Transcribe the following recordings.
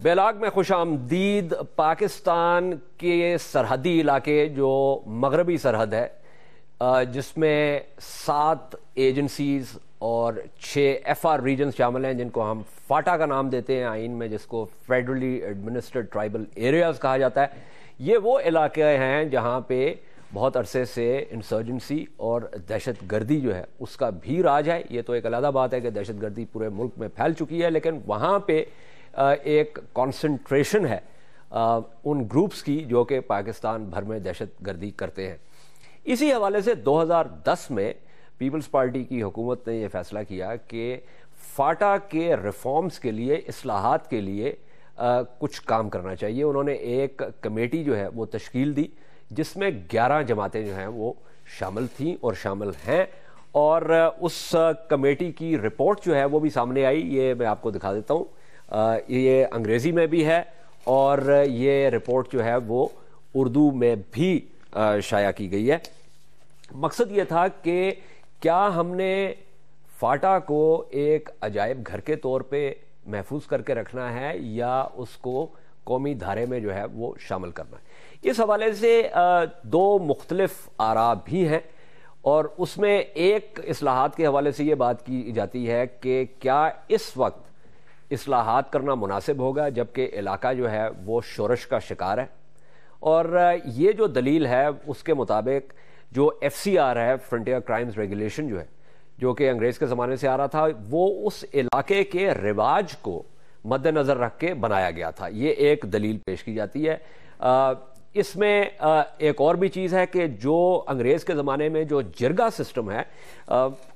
بیلاگ میں خوش آمدید۔ پاکستان کے سرحدی علاقے جو مغربی سرحد ہے جس میں 7 ایجنسیز اور 6 FR ریجنز شامل ہیں جن کو ہم فاٹا کا نام دیتے ہیں آئین میں، جس کو فیڈرلی ایڈمنسٹرڈ ٹرائبل ایریاز کہا جاتا ہے۔ یہ وہ علاقے ہیں جہاں پہ بہت عرصے سے انسرجنسی اور دہشت گردی جو ہے اس کا بھی راج ہے۔ یہ تو ایک علیحدہ بات ہے کہ دہشت گردی پورے ملک میں پھیل چکی ہے، لیکن وہاں پہ ایک کانسنٹریشن ہے ان گروپس کی جو کہ پاکستان بھر میں دہشت گردی کرتے ہیں۔ اسی حوالے سے 2010 میں پیپلز پارٹی کی حکومت نے یہ فیصلہ کیا کہ فاٹا کے ریفارمز کے لیے، اصلاحات کے لیے کچھ کام کرنا چاہیے۔ انہوں نے ایک کمیٹی جو ہے وہ تشکیل دی جس میں 11 جماعتیں جو ہیں وہ شامل تھیں اور شامل ہیں، اور اس کمیٹی کی رپورٹ جو ہے وہ بھی سامنے آئی۔ یہ میں آپ کو دکھا دیتا ہوں، یہ انگریزی میں بھی ہے اور یہ رپورٹ جو ہے وہ اردو میں بھی شائع کی گئی ہے۔ مقصد یہ تھا کہ کیا ہم نے فاٹا کو ایک عجائب گھر کے طور پہ محفوظ کر کے رکھنا ہے یا اس کو قومی دھارے میں جو ہے وہ شامل کرنا ہے۔ اس حوالے سے 2 مختلف آراء بھی ہیں، اور اس میں ایک اصلاحات کے حوالے سے یہ بات کی جاتی ہے کہ کیا اس وقت اصلاحات کرنا مناسب ہوگا جبکہ علاقہ جو ہے وہ شورش کا شکار ہے، اور یہ جو دلیل ہے اس کے مطابق جو FCR ہے، فرنٹیئر کرائمز ریگولیشن جو ہے، جو کہ انگریز کے زمانے سے آ رہا تھا، وہ اس علاقے کے رواج کو مد نظر رکھ کے بنایا گیا تھا۔ یہ ایک دلیل پیش کی جاتی ہے۔ اس میں ایک اور بھی چیز ہے کہ جو انگریز کے زمانے میں جو جرگا سسٹم ہے،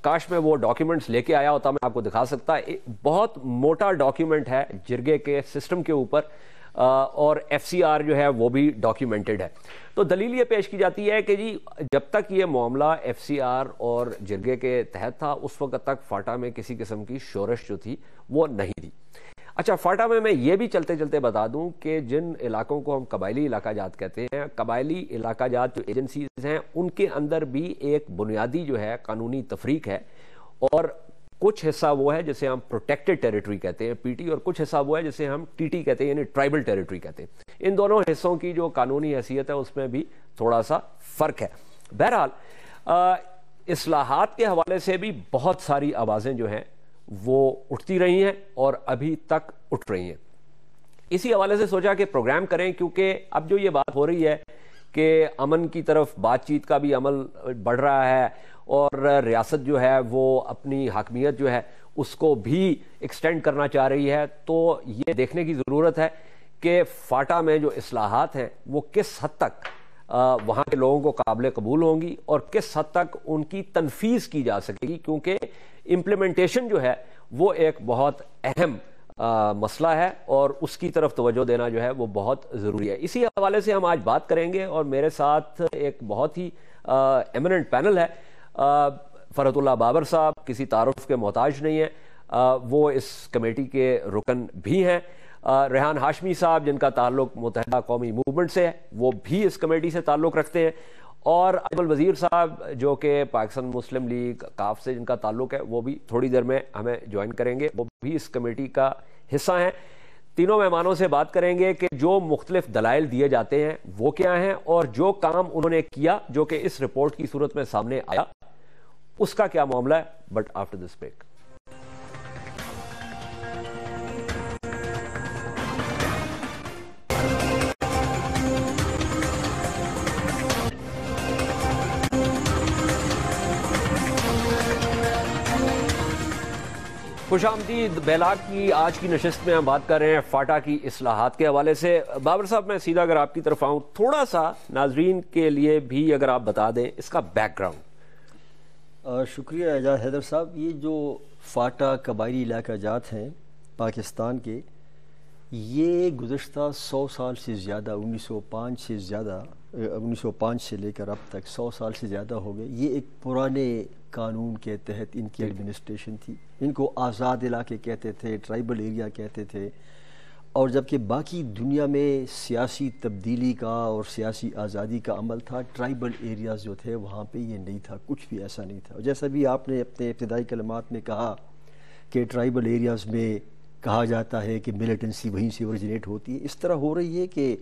کاش میں وہ ڈاکیومنٹس لے کے آیا ہوتا، میں آپ کو دکھا سکتا۔ بہت موٹا ڈاکیومنٹ ہے جرگے کے سسٹم کے اوپر، اور FCR جو ہے وہ بھی ڈاکیومنٹڈ ہے۔ تو دلیل یہ پیش کی جاتی ہے کہ جی جب تک یہ معاملہ FCR اور جرگے کے تحت تھا اس وقت تک فاٹا میں کسی قسم کی شورش جو تھی وہ نہیں تھی۔ اچھا، فاٹا میں یہ بھی چلتے چلتے بتا دوں کہ جن علاقوں کو ہم قبائلی علاقہ جات کہتے ہیں، قبائلی علاقہ جات جو ایجنسیز ہیں ان کے اندر بھی ایک بنیادی جو ہے قانونی تفریق ہے، اور کچھ حصہ وہ ہے جسے ہم پروٹیکٹڈ ٹیریٹری کہتے ہیں PT، اور کچھ حصہ وہ ہے جسے ہم TT کہتے ہیں، یعنی ٹرائبل ٹیریٹری کہتے ہیں۔ ان دونوں حصوں کی جو قانونی حیثیت ہے اس میں بھی تھوڑا سا فرق ہے۔ بہرحال اصلاحات کے حوالے سے بھی بہت ساری آوازیں جو ہیں وہ اٹھتی رہی ہیں اور ابھی تک اٹھ رہی ہیں۔ اسی حوالے سے سوچا کہ پروگرام کریں، کیونکہ اب جو یہ بات ہو رہی ہے کہ امن کی طرف بات چیت کا بھی عمل بڑھ رہا ہے، اور ریاست جو ہے وہ اپنی حاکمیت جو ہے اس کو بھی ایکسٹینڈ کرنا چاہ رہی ہے، تو یہ دیکھنے کی ضرورت ہے کہ فاٹا میں جو اصلاحات ہیں وہ کس حد تک وہاں کے لوگوں کو قابل قبول ہوں گی اور کس حد تک ان کی تنفیذ کی جا سکے گی، کیونکہ امپلیمنٹیشن جو ہے وہ ایک بہت اہم مسئلہ ہے اور اس کی طرف توجہ دینا جو ہے وہ بہت ضروری ہے۔ اسی حوالے سے ہم آج بات کریں گے، اور میرے ساتھ ایک بہت ہی ایمننٹ پینل ہے۔ فرحت اللہ بابر صاحب کسی تعارف کے محتاج نہیں ہیں، وہ اس کمیٹی کے رکن بھی ہیں۔ ریحان ہاشمی صاحب جن کا تعلق متحدہ قومی موومنٹ سے ہے، وہ بھی اس کمیٹی سے تعلق رکھتے ہیں، اور اجمل وزیر صاحب جو کہ پاکستان مسلم لیگ کاف سے جن کا تعلق ہے، وہ بھی تھوڑی دیر میں ہمیں جوائن کریں گے، وہ بھی اس کمیٹی کا حصہ ہیں۔ تینوں مہمانوں سے بات کریں گے کہ جو مختلف دلائل دیے جاتے ہیں وہ کیا ہیں، اور جو کام انہوں نے کیا جو کہ اس رپورٹ کی صورت میں سامنے آیا اس کا کیا معاملہ ہے۔ بٹ آفٹر دس بریک خوش آمدید۔ بیلاگ کی آج کی نشست میں ہم بات کر رہے ہیں فاٹا کی اصلاحات کے حوالے سے۔ بابر صاحب میں سیدھا اگر آپ کی طرف آؤں، تھوڑا سا ناظرین کے لیے بھی اگر آپ بتا دیں اس کا بیک گراؤنڈ۔ شکریہ اعجاز حیدر صاحب۔ یہ جو فاٹا قبائلی علاقہ جات ہیں پاکستان کے، یہ گزشتہ 100 سال سے زیادہ، 1905 سے لے کر اب تک 100 سال سے زیادہ ہو گئے۔ یہ ایک پرانے قانون کے تحت ان کی ایڈمنسٹریشن تھی۔ ان کو آزاد علاقے کہتے تھے، ٹرائبل ایریا کہتے تھے، اور جبکہ باقی دنیا میں سیاسی تبدیلی کا اور سیاسی آزادی کا عمل تھا، ٹرائبل ایریاز جو تھے وہاں پہ یہ نہیں تھا، کچھ بھی ایسا نہیں تھا۔ جیسا بھی آپ نے اپنے ابتدائی کلمات میں کہا کہ ٹرائبل ایریاز میں کہا جاتا ہے کہ ملیٹنسی وہیں سے اوریجنیٹ ہوتی ہے. اس طرح ہو رہی ہے کہ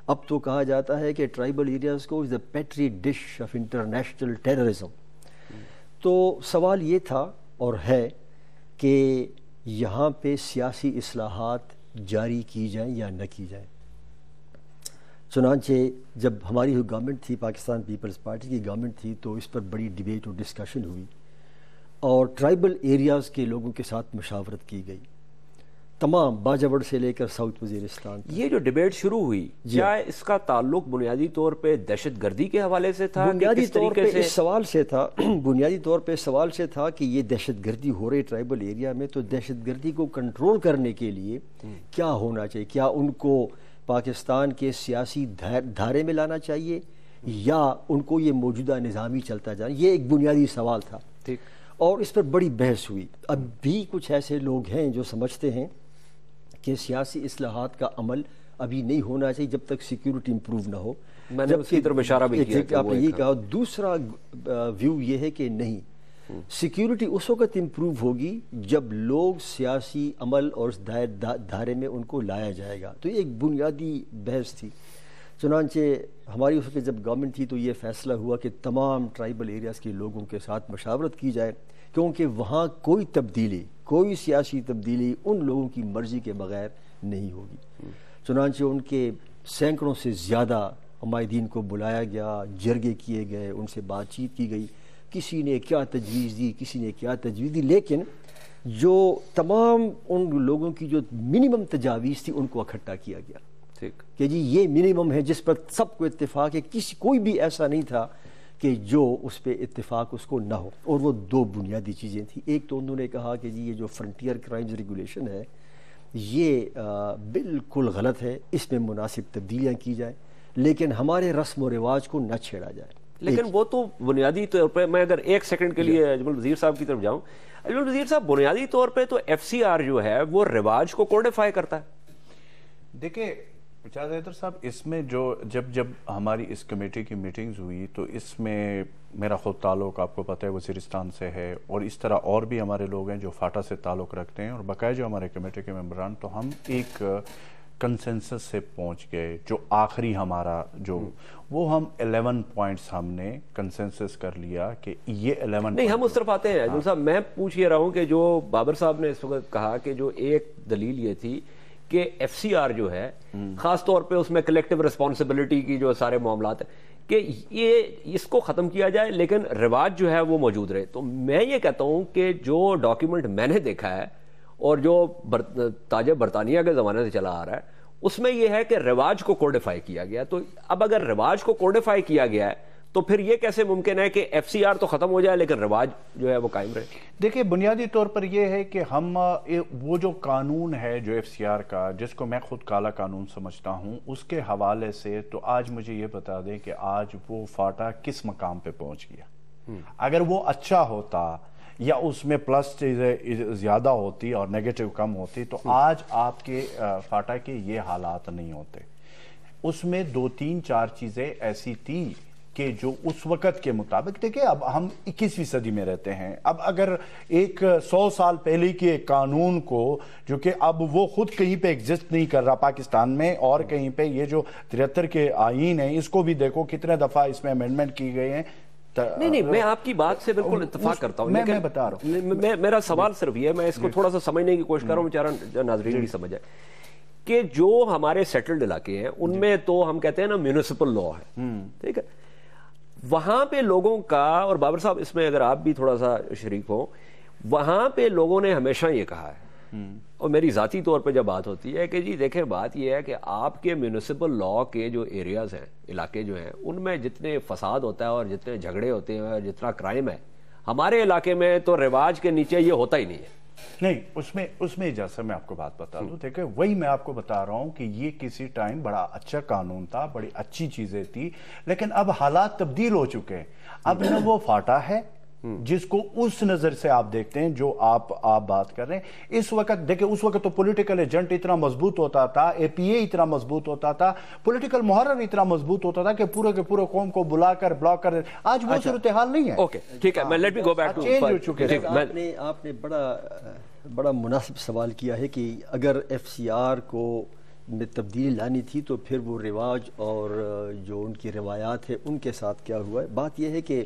اب تو کہا جاتا ہے کہ ٹرائبل ایریاز کو از دا پیٹری ڈش آف انٹرنیشنل ٹیررزم. تو سوال یہ تھا اور ہے کہ یہاں پہ سیاسی اصلاحات جاری کی جائیں یا نہ کی جائیں. چنانچہ جب ہماری گورنمنٹ تھی، پاکستان پیپلز پارٹی کی گورنمنٹ تھی، تو اس پر بڑی ڈیبیٹ اور ڈسکشن ہوئی اور ٹرائبل ایریاز کے لوگوں کے ساتھ مشاورت کی گئی، تمام باجوڑ سے لے کر ساؤتھ وزیرستان. یہ جو ڈیبیٹ شروع ہوئی کیا اس کا تعلق بنیادی طور پہ دہشت گردی کے حوالے سے تھا؟ بنیادی طور پہ اس سوال سے تھا بنیادی طور پہ سوال سے تھا کہ یہ دہشت گردی ہو رہی ٹرائبل ایریا میں، تو دہشت گردی کو کنٹرول کرنے کے لیے کیا ہونا چاہیے؟ کیا ان کو پاکستان کے سیاسی دھارے میں لانا چاہیے یا ان کو یہ موجودہ نظامی چلتا جانا؟ یہ ایک بنیادی سوال تھا اور اس پر بڑی بحث ہوئی. اب بھی کچھ ایسے لوگ ہیں جو سمجھتے ہیں کہ سیاسی اصلاحات کا عمل ابھی نہیں ہونا چاہیے جب تک سیکیورٹی امپروو نہ ہو. میں نے اس کی طرف اشارہ بھی کیا، آپ نے یہ کہا. دوسرا ویو یہ ہے کہ نہیں، سیکیورٹی اس وقت امپروو ہوگی جب لوگ سیاسی عمل اور دھارے میں ان کو لایا جائے گا. تو یہ ایک بنیادی بحث تھی. چنانچہ ہماری اس وقت جب گورنمنٹ تھی تو یہ فیصلہ ہوا کہ تمام ٹرائبل ایریاز کے لوگوں کے ساتھ مشاورت کی جائے، کیونکہ وہاں کوئی تبدیلی، کوئی سیاسی تبدیلی ان لوگوں کی مرضی کے بغیر نہیں ہوگی. چنانچہ ان کے سینکڑوں سے زیادہ عمائدین کو بلایا گیا، جرگے کیے گئے، ان سے بات چیت کی گئی، کسی نے کیا تجویز دی، کسی نے کیا تجویز دی، لیکن جو تمام ان لوگوں کی جو منیمم تجاویز تھی ان کو اکٹھا کیا گیا کہ جی یہ منیمم ہے جس پر سب کو اتفاق ہے. کوئی بھی ایسا نہیں تھا کہ جو اس پہ اتفاق اس کو نہ ہو. اور وہ دو بنیادی چیزیں تھیں. ایک تو انہوں نے کہا کہ جی یہ جو فرنٹیئر کرائمز ریگولیشن ہے یہ بالکل غلط ہے، اس میں مناسب تبدیلیاں کی جائیں لیکن ہمارے رسم و رواج کو نہ چھیڑا جائے. لیکن وہ تو بنیادی طور پہ، میں اگر ایک سیکنڈ کے لیے اجمل وزیر صاحب کی طرف جاؤں، اجمل وزیر صاحب بنیادی طور پہ تو ایف سی آر جو ہے وہ رواج کو کوڈیفائی کرتا ہے. دیکھیں اجاز حیدر صاحب، اس میں جو جب ہماری اس کمیٹی کی میٹنگز ہوئی تو اس میں میرا خود تعلق آپ کو پتہ ہے وزیرستان سے ہے، اور اس طرح اور بھی ہمارے لوگ ہیں جو فاٹا سے تعلق رکھتے ہیں، اور بقایا جو ہمارے کمیٹی کے ممبران، تو ہم ایک کنسنسس سے پہنچ گئے. جو آخری ہمارا جو وہ ہم 11 پوائنٹس ہم نے کنسنسس کر لیا کہ یہ 11 نہیں. ہم اس طرف آتے ہیں اجمل صاحب. میں پوچھ یہ رہا ہوں کہ جو بابر صاحب نے اس وقت کہا کہ جو ایک دلیل یہ تھی کہ ایف سی آر جو ہے خاص طور پہ اس میں کلیکٹیو ریسپانسبلٹی کی جو سارے معاملات ہیں کہ یہ اس کو ختم کیا جائے لیکن رواج جو ہے وہ موجود رہے. تو میں یہ کہتا ہوں کہ جو ڈاکیومنٹ میں نے دیکھا ہے اور جو تاج برطانیہ کے زمانے سے چلا آ رہا ہے اس میں یہ ہے کہ رواج کو کوڈیفائی کیا گیا. تو اب اگر رواج کو کوڈیفائی کیا گیا ہے تو پھر یہ کیسے ممکن ہے کہ ایف سی آر تو ختم ہو جائے لیکن رواج جو ہے وہ قائم رہے؟ دیکھیں بنیادی طور پر یہ ہے کہ ہم وہ جو قانون ہے جو ایف سی آر کا، جس کو میں خود کالا قانون سمجھتا ہوں، اس کے حوالے سے تو آج مجھے یہ بتا دیں کہ آج وہ فاٹا کس مقام پہ پہنچ گیا. اگر وہ اچھا ہوتا یا اس میں پلس چیزیں زیادہ ہوتی اور نیگیٹو کم ہوتی تو آج آپ کے فاٹا کے یہ حالات نہیں ہوتے. اس میں 2-3-4 چیزیں ایسی تھی کہ جو اس وقت کے مطابق، دیکھیں اب ہم 21ویں صدی میں رہتے ہیں. اب اگر ایک 100 سال پہلے کے قانون کو جو کہ اب وہ خود کہیں پہ ایگزسٹ نہیں کر رہا پاکستان میں، اور کہیں پہ یہ جو 73 کے آئین ہیں اس کو بھی دیکھو کتنے دفعہ اس میں امینڈمنٹ کی گئے ہیں. نہیں میں آپ کی بات سے بالکل اتفاق کرتا ہوں. میں بتا رہا ہوں، میرا سوال صرف یہ ہے، میں اس کو تھوڑا سا سمجھنے کی کوشش کر رہا ہوں، بیچارہ ناظرین بھی سمجھ جائے کہ جو ہمارے سیٹلڈ علاقے ہیں ان میں تو ہم کہتے ہیں نا میونسپل لا ہے، ٹھیک ہے. وہاں پہ لوگوں کا، اور بابر صاحب اس میں اگر آپ بھی تھوڑا سا شریک ہوں، وہاں پہ لوگوں نے ہمیشہ یہ کہا ہے، اور میری ذاتی طور پہ جب بات ہوتی ہے کہ جی دیکھیں بات یہ ہے کہ آپ کے میونسپل لا کے جو ایریاز ہیں، علاقے جو ہیں، ان میں جتنے فساد ہوتا ہے اور جتنے جھگڑے ہوتے ہیں اور جتنا کرائم ہے، ہمارے علاقے میں تو رواج کے نیچے یہ ہوتا ہی نہیں ہے. نہیں، اس میں جیسا میں آپ کو بات بتا دوں، دیکھیں وہی میں آپ کو بتا رہا ہوں کہ یہ کسی ٹائم بڑا اچھا قانون تھا، بڑی اچھی چیزیں تھی، لیکن اب حالات تبدیل ہو چکے ہیں. اب نہ وہ فاٹا ہے جس کو اس نظر سے آپ دیکھتے ہیں جو آپ بات کر رہے ہیں. اس وقت دیکھیں، اس وقت تو پولیٹیکل ایجنٹ اتنا مضبوط ہوتا تھا، اے پی اے اتنا مضبوط ہوتا تھا، پولیٹیکل محرر اتنا مضبوط ہوتا تھا کہ پورے کے پورے قوم کو بلا کر بلاک کر. آج وہ صورتحال نہیں ہے. اوکے ٹھیک ہے، میں let me go back to change ہو چکے ہیں. آپ نے بڑا بڑا مناسب سوال کیا ہے کہ اگر ایف سی آر کو میں تبدیلی لانی تھی تو پھر وہ رواج اور جو ان کی روایات ہے ان کے ساتھ کیا ہوا ہے. بات یہ ہے کہ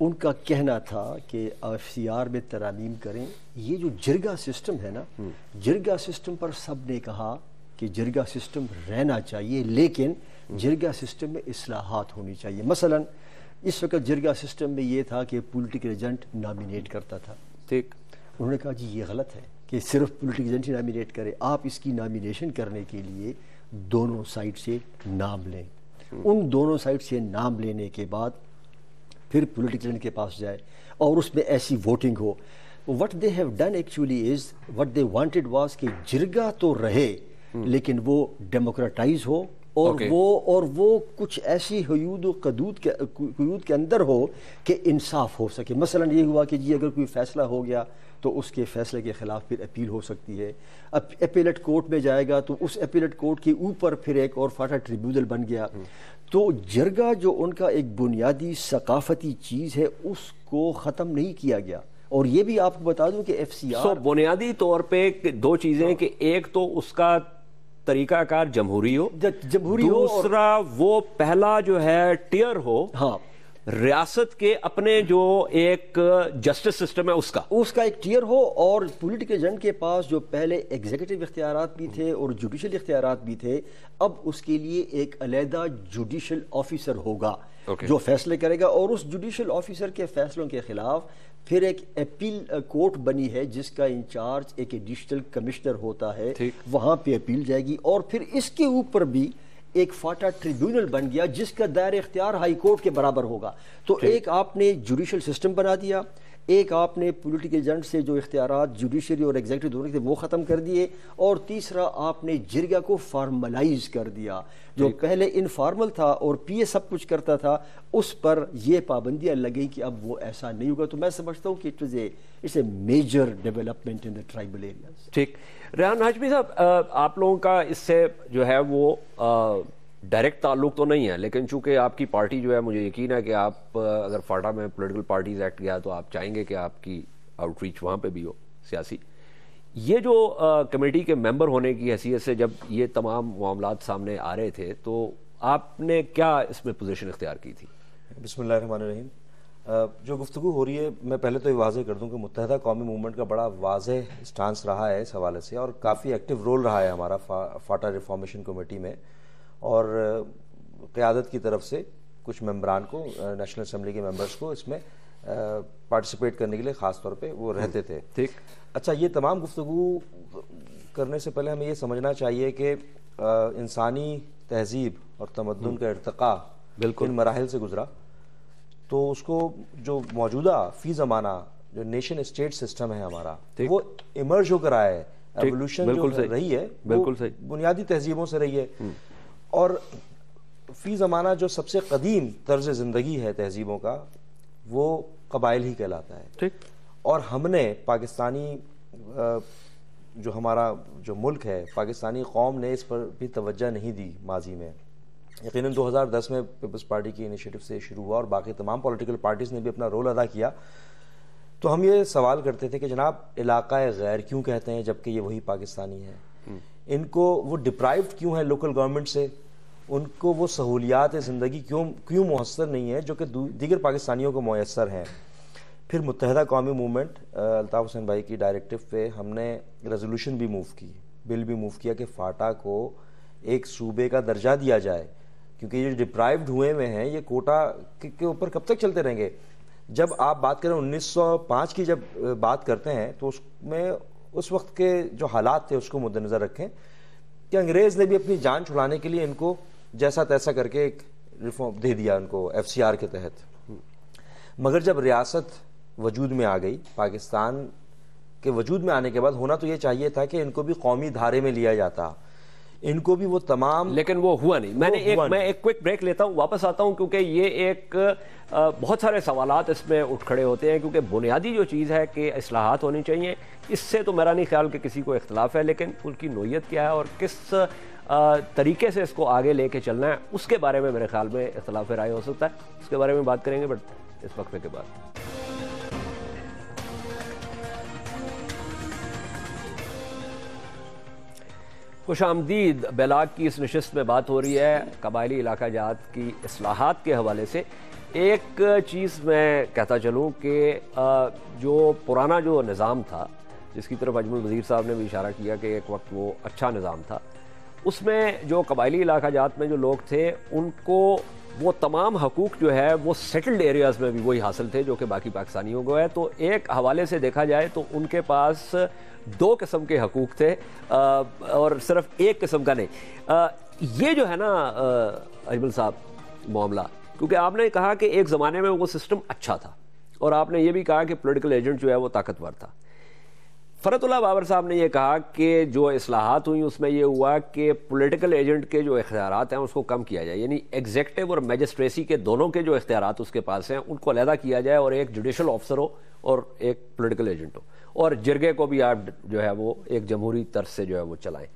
ان کا کہنا تھا کہ ایف سی آر میں ترامیم کریں. یہ جو جرگا سسٹم ہے نا، جرگا سسٹم پر سب نے کہا کہ جرگا سسٹم رہنا چاہیے، لیکن جرگا سسٹم میں اصلاحات ہونی چاہیے. مثلا اس وقت جرگا سسٹم میں یہ تھا کہ پولیٹیکل ایجنٹ نامینیٹ کرتا تھا. ٹھیک، انہوں نے کہا جی یہ غلط ہے کہ صرف پولیٹیکل ایجنٹ ہی نامینیٹ کرے. آپ اس کی نامینیشن کرنے کے لیے دونوں سائڈ سے نام لیں. ان دونوں سائڈ سے نام لینے کے بعد پھر پولیٹیکل ایجنٹ کے پاس جائے اور اس میں ایسی voting who. What they have done actually is what they wanted was کہ جرگا تو رہے لیکن وہ ڈیموکریٹائز ہو اور وہ کچھ ایسی حدود و قیود کے اندر ہو کہ انصاف ہو سکے. مثلا یہ ہوا کہ جی اگر کوئی فیصلہ ہو گیا تو اس کے فیصلے کے خلاف پھر اپیل ہو سکتی ہے. اب اپیلٹ کورٹ میں جائے گا تو اس اپیلٹ کورٹ کے اوپر پھر ایک اور فاٹا ٹریبیونل بن گیا. تو جرگا جو ان کا ایک بنیادی ثقافتی چیز ہے اس کو ختم نہیں کیا گیا. اور یہ بھی آپ کو بتا دوں کہ ایف سی آر بنیادی طور پہ دو چیزیں کہ ایک تو اس کا طریقہ کار جمہوری ہو، دوسرا وہ پہلا جو ہے ٹیئر ہو ریاست کے اپنے جو ایک جسٹس سسٹم ہے اس کا ایک ٹیئر ہو، اور پولیٹیکل ایجنٹ کے پاس جو پہلے ایگزیکٹو اختیارات بھی تھے اور جوڈیشل اختیارات بھی تھے، اب اس کے لیے ایک علیحدہ جوڈیشل آفیسر ہوگا جو فیصلے کرے گا. اور اس جوڈیشل آفیسر کے فیصلوں کے خلاف پھر ایک اپیل کورٹ بنی ہے جس کا انچارج ایک ایڈیشنل کمشنر ہوتا ہے. وہاں پہ اپیل جائے گی. اور پھر اس کے اوپر بھی ایک فاٹا ٹریبیونل بن گیا جس کا دائرہ اختیار ہائی کورٹ کے برابر ہوگا. تو ایک آپ نے جوڈیشل سسٹم بنا دیا، ایک آپ نے پولیٹیکل ایجنٹ سے جو اختیارات جوڈیشری اور ایگزیکٹو دونوں تھے وہ ختم کر دیے، اور تیسرا آپ نے جرگا کو فارملائز کر دیا. جو پہلے انفارمل تھا اور پی اے سب کچھ کرتا تھا اس پر یہ پابندیاں لگیں کہ اب وہ ایسا نہیں ہوگا. تو میں سمجھتا ہوں کہ it's a major development in the tribal areas. ٹھیک. ریحان ہاشمی صاحب، آپ لوگوں کا اس سے جو ہے وہ ڈائریکٹ تعلق تو نہیں ہے، لیکن چونکہ آپ کی پارٹی جو ہے مجھے یقین ہے کہ آپ اگر فاٹا میں پولیٹیکل پارٹیز ایکٹ گیا تو آپ چاہیں گے کہ آپ کی آؤٹ ریچ وہاں پہ بھی ہو سیاسی. یہ جو کمیٹی کے ممبر ہونے کی حیثیت سے جب یہ تمام معاملات سامنے آ رہے تھے تو آپ نے کیا اس میں پوزیشن اختیار کی تھی؟ بسم اللہ الرحمن الرحیم. جو گفتگو ہو رہی ہے میں پہلے تو یہ واضح کر دوں کہ متحدہ قومی موومنٹ کا بڑا واضح اسٹانس رہا ہے اس حوالے سے، اور کافی ایکٹیو رول رہا ہے ہمارا فاٹا ریفارمیشن کمیٹی میں. اور قیادت کی طرف سے کچھ ممبران کو، نیشنل اسمبلی کے ممبرز کو اس میں پارٹیسپیٹ کرنے کے لیے خاص طور پہ وہ رہتے تھے. ٹھیک. اچھا، یہ تمام گفتگو کرنے سے پہلے ہمیں یہ سمجھنا چاہیے کہ انسانی تہذیب اور تمدن کا ارتقاء بالکل ان مراحل سے گزرا. تو اس کو جو موجودہ فی زمانہ جو نیشن اسٹیٹ سسٹم ہے ہمارا وہ ایمرج ہو کر آیا ہے. ایولیوشن جو رہی ہے بالکل بنیادی تہذیبوں سے رہی ہے، اور فی زمانہ جو سب سے قدیم طرز زندگی ہے تہذیبوں کا وہ قبائل ہی کہلاتا ہے. اور ہم نے پاکستانی جو ہمارا جو ملک ہے، پاکستانی قوم نے اس پر بھی توجہ نہیں دی ماضی میں. یقیناً 2010 میں پیپلز پارٹی کی انیشیٹو سے شروع ہوا اور باقی تمام پولیٹیکل پارٹیز نے بھی اپنا رول ادا کیا. تو ہم یہ سوال کرتے تھے کہ جناب علاقہ غیر کیوں کہتے ہیں جبکہ یہ وہی پاکستانی ہے؟ ان کو وہ ڈپرائیوڈ کیوں ہے لوکل گورنمنٹ سے؟ ان کو وہ سہولیات زندگی کیوں میسر نہیں ہے جو کہ دیگر پاکستانیوں کو میسر ہیں؟ پھر متحدہ قومی موومنٹ الطاف حسین بھائی کی ڈائریکٹو پہ ہم نے ریزولوشن بھی موو کی، بل بھی موو کیا کہ فاٹا کو ایک صوبے کا درجہ دیا جائے، کیونکہ یہ ڈپرائیوڈ ہوئے میں ہیں یہ کوٹا کے اوپر کب تک چلتے رہیں گے؟ جب آپ بات کریں 1905 کی جب بات کرتے ہیں تو اس میں اس وقت کے جو حالات تھے اس کو مد نظر رکھیں کہ انگریز نے بھی اپنی جان چھڑانے کے لیے ان کو جیسا تیسا کر کے ایک ریفارم دے دیا ان کو ایف سی آر کے تحت. مگر جب ریاست وجود میں آ گئی، پاکستان کے وجود میں آنے کے بعد ہونا تو یہ چاہیے تھا کہ ان کو بھی قومی دھارے میں لیا جاتا، ان کو بھی وہ تمام، لیکن وہ ہوا نہیں. میں ایک کوئک بریک لیتا ہوں، واپس آتا ہوں کیونکہ یہ ایک بہت سارے سوالات اس میں اٹھ کھڑے ہوتے ہیں، کیونکہ بنیادی جو چیز ہے کہ اصلاحات ہونی چاہیے، اس سے تو میرا نہیں خیال کہ کسی کو اختلاف ہے، لیکن ان کی نوعیت کیا ہے اور کس طریقے سے اس کو آگے لے کے چلنا ہے اس کے بارے میں میرے خیال میں اختلاف رائے ہو سکتا ہے. اس کے بارے میں بات کریں گے بٹ اس وقفے کے بعد. خوش آمدید. بیلاگ کی اس نشست میں بات ہو رہی ہے قبائلی علاقہ جات کی اصلاحات کے حوالے سے. ایک چیز میں کہتا چلوں کہ جو پرانا جو نظام تھا جس کی طرف اجمل وزیر صاحب نے بھی اشارہ کیا کہ ایک وقت وہ اچھا نظام تھا, اس میں جو قبائلی علاقہ جات میں جو لوگ تھے ان کو وہ تمام حقوق جو ہے وہ سیٹلڈ ایریاز میں بھی وہی حاصل تھے جو کہ باقی پاکستانیوں کو ہے. تو ایک حوالے سے دیکھا جائے تو ان کے پاس دو قسم کے حقوق تھے اور صرف ایک قسم کا نہیں. یہ جو ہے نا اجمل صاحب معاملہ, کیونکہ آپ نے کہا کہ ایک زمانے میں وہ سسٹم اچھا تھا اور آپ نے یہ بھی کہا کہ پولیٹیکل ایجنٹ جو ہے وہ طاقتور تھا. فرت اللہ بابر صاحب نے یہ کہا کہ جو اصلاحات ہوئیں اس میں یہ ہوا کہ پولیٹیکل ایجنٹ کے جو اختیارات ہیں اس کو کم کیا جائے, یعنی ایگزیکٹو اور میجسٹریسی کے دونوں کے جو اختیارات اس کے پاس ہیں ان کو علیحدہ کیا جائے اور ایک جوڈیشل آفسر ہو اور ایک پولیٹیکل ایجنٹ ہو, اور جرگے کو بھی آپ جو ہے وہ ایک جمہوری طرز سے جو ہے وہ چلائیں.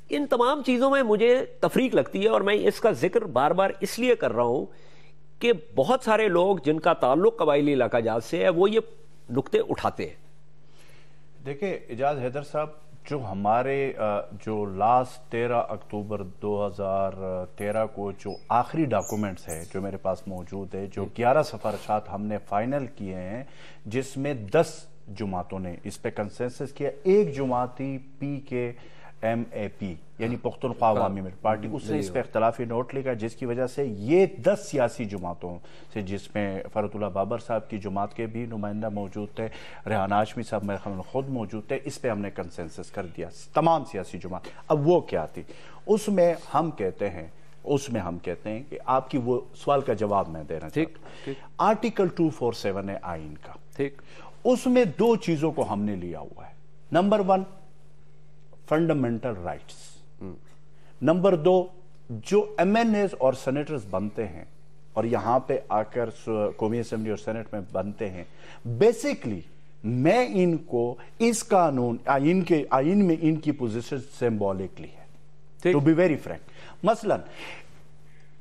ان تمام چیزوں میں مجھے تفریق لگتی ہے اور میں اس کا ذکر بار بار اس لیے کر رہا ہوں کہ بہت سارے لوگ جن کا تعلق قبائلی علاقہ جات سے ہے وہ یہ نقطے اٹھاتے ہیں. دیکھیں اعجاز حیدر صاحب, جو ہمارے جو لاسٹ 13 اکتوبر 2013 کو جو آخری ڈاکومنٹس ہے جو میرے پاس موجود ہے, جو 11 سفارشات ہم نے فائنل کیے ہیں جس میں 10 جماعتوں نے اس پہ کنسنسس کیا. ایک جماعتی پی کے ایم اے پی یعنی پختونخوا عوامی پارٹی, اس نے اس پہ اختلافی نوٹ لکھا جس کی وجہ سے یہ 10 سیاسی جماعتوں سے, جس میں فرت اللہ بابر صاحب کی جماعت کے بھی نمائندہ موجود تھے, ریحان ہاشمی صاحب میرے خیال میں خود موجود تھے, اس پہ ہم نے کنسنسس کر دیا تمام سیاسی جماعت. اب وہ کیا تھی اس میں ہم کہتے ہیں کہ آپ کی وہ سوال کا جواب میں دینا چاہتا ہوں. آرٹیکل 247 ہے آئین کا, ٹھیک, اس میں دو چیزوں کو ہم نے لیا ہوا ہے. نمبر 1 فنڈامنٹل رائٹس, نمبر 2 جو ایم این ایز اور سینیٹرز بنتے ہیں اور یہاں پہ آ کر قومی اسمبلی اور سینٹ میں بنتے ہیں, بیسیکلی میں ان کو اس قانون آئین میں ان کی پوزیشن سمبولکلی ہے, ٹو بی ویری فرینک. مثلا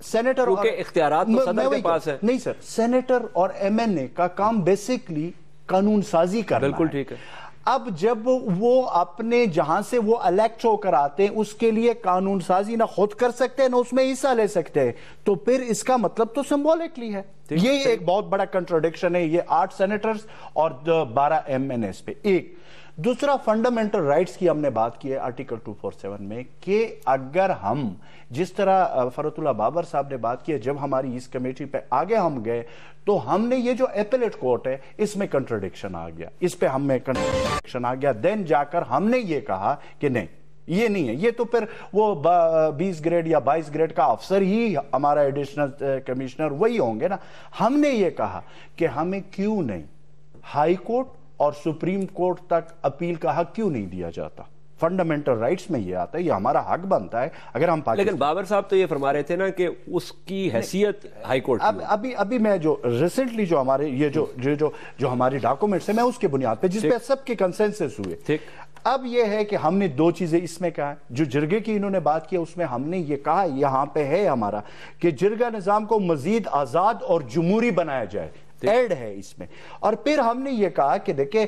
سینیٹر اور اختیارات تو صدر کے پاس ہے نہیں سر, سینیٹر اور ایم این اے کا کام بیسیکلی قانون سازی کرنا ہے. بالکل ٹھیک ہے. اب جب وہ اپنے جہاں سے وہ الیکٹ ہو کر آتے ہیں اس کے لیے قانون سازی نہ خود کر سکتے ہیں نہ اس میں حصہ لے سکتے ہیں, تو پھر اس کا مطلب تو سمبولکلی ہے. یہ ایک بہت بڑا کنٹراڈکشن ہے, یہ 8 سینیٹرز اور 12 ایم این ایس پہ. ایک دوسرا فنڈامنٹل رائٹس کی ہم نے بات کی ہے آرٹیکل 247 میں, کہ اگر ہم جس طرح فرت اللہ بابر صاحب نے بات کی ہے, جب ہماری اس کمیٹی پہ آگے ہم گئے تو ہم نے یہ جو اپیلیٹ کورٹ ہے اس میں کنٹراڈکشن آ گیا, اس پہ ہم میں کنٹراڈکشن آ گیا. دین جا کر ہم نے یہ کہا کہ نہیں یہ نہیں ہے, یہ تو پھر وہ 20 گریڈ یا 22 گریڈ کا افسر ہی ہمارا ایڈیشنل کمشنر وہی ہوں گے نا. ہم نے یہ کہا کہ ہمیں کیوں نہیں ہائی کورٹ اور سپریم کورٹ تک اپیل کا حق کیوں نہیں دیا جاتا. فنڈامنٹل رائٹس میں یہ آتا ہے, یہ ہمارا حق بنتا ہے اگر ہم لیکن بابر صاحب تو یہ فرما رہے تھے نا کہ اس کی حیثیت ہائی کورٹ کی. ابھی میں جو ریسنٹلی جو ہمارے یہ جو ہماری ڈاکومنٹس ہیں میں اس کے بنیاد پہ جس پہ سب کے کنسنسس ہوئے. اب یہ ہے کہ ہم نے دو چیزیں اس میں کہا, جو جرگے کی انہوں نے بات کی اس میں ہم نے یہ کہا یہاں پہ ہے ہمارا کہ جرگہ نظام کو مزید آزاد اور جمہوری بنایا جائے, ایڈ ہے اس میں. اور پھر ہم نے یہ کہا کہ دیکھیں